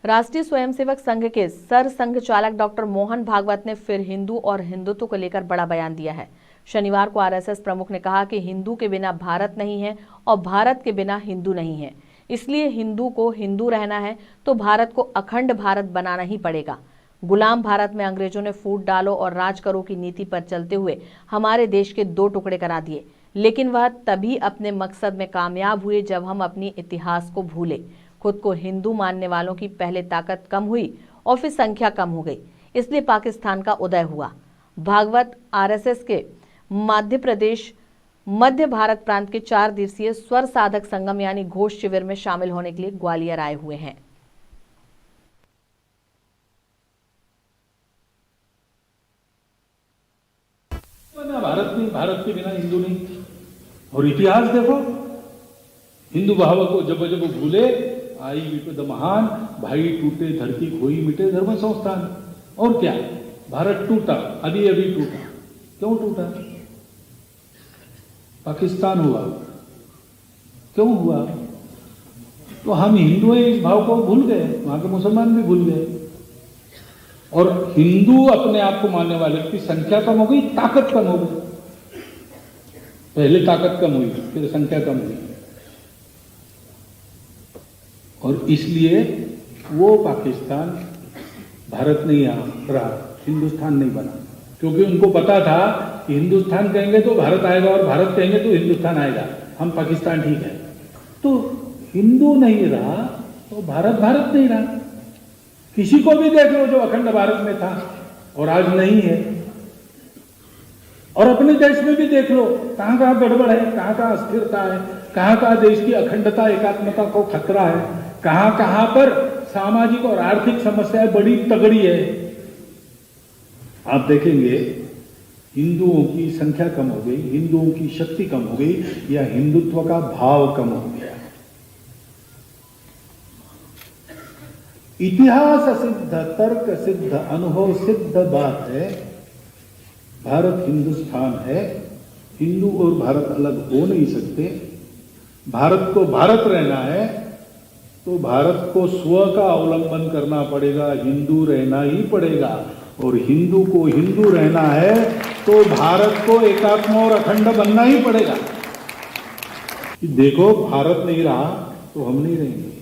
राष्ट्रीय स्वयंसेवक संघ के सर संघ चालक डॉक्टर मोहन भागवत ने फिर हिंदू और हिंदुत्व को लेकर बड़ा बयान दिया है। शनिवार को आरएसएस प्रमुख ने कहा कि हिंदू के बिना भारत नहीं है और भारत के बिना हिंदू नहीं है। इसलिए हिंदू को हिंदू रहना है तो भारत को अखंड भारत बनाना ही पड़ेगा। गुलाम भारत में अंग्रेजों ने फूट डालो और राज करो की नीति पर चलते हुए हमारे देश के 2 टुकड़े करा दिए, लेकिन वह तभी अपने मकसद में कामयाब हुए जब हम अपनी इतिहास को भूले। खुद को हिंदू मानने वालों की पहले ताकत कम हुई और फिर संख्या कम हो गई, इसलिए पाकिस्तान का उदय हुआ। भागवत आरएसएस के मध्य भारत प्रांत के 4 दिवसीय स्वर साधक संगम यानी घोष शिविर में शामिल होने के लिए ग्वालियर आए हुए हैं। भारत के बिना हिंदू नहीं। और इतिहास देखो, हिंदू भाव को जब जब भूले आई विपद महान, भाई टूटे धरती खोई मिटे धर्म संस्थान। और क्या, भारत टूटा, अभी टूटा। क्यों टूटा? पाकिस्तान हुआ। क्यों हुआ? तो हम हिंदू इस भाव को भूल गए, वहां के मुसलमान भी भूल गए। और हिंदू अपने आप को मानने वाले की संख्या कम हो गई, ताकत कम हो गई। पहले ताकत कम हुई, फिर संख्या कम हुई, और इसलिए वो पाकिस्तान भारत नहीं रहा, हिंदुस्तान नहीं बना। क्योंकि उनको पता था कि हिंदुस्तान कहेंगे तो भारत आएगा और भारत कहेंगे तो हिंदुस्तान आएगा, हम पाकिस्तान ठीक है। तो हिंदू नहीं रहा तो भारत नहीं रहा। किसी को भी देख लो जो अखंड भारत में था और आज नहीं है। और अपने देश में भी देख लो, कहां कहां गड़बड़ है, कहां कहां अस्थिरता है, कहां कहां देश की अखंडता एकात्मता को खतरा है, कहां कहां पर सामाजिक और आर्थिक समस्याएं बड़ी तगड़ी है। आप देखेंगे हिंदुओं की संख्या कम हो गई, हिंदुओं की शक्ति कम हो गई, या हिंदुत्व का भाव कम हो गया। इतिहास सिद्ध, तर्क सिद्ध, अनुभव सिद्ध बात है, भारत हिंदुस्तान है। हिंदू और भारत अलग हो नहीं सकते। भारत को भारत रहना है तो भारत को स्व का अवलंबन करना पड़ेगा, हिंदू रहना ही पड़ेगा। और हिंदू को हिंदू रहना है तो भारत को एकात्म और अखंड बनना ही पड़ेगा। देखो, भारत नहीं रहा तो हम नहीं रहेंगे।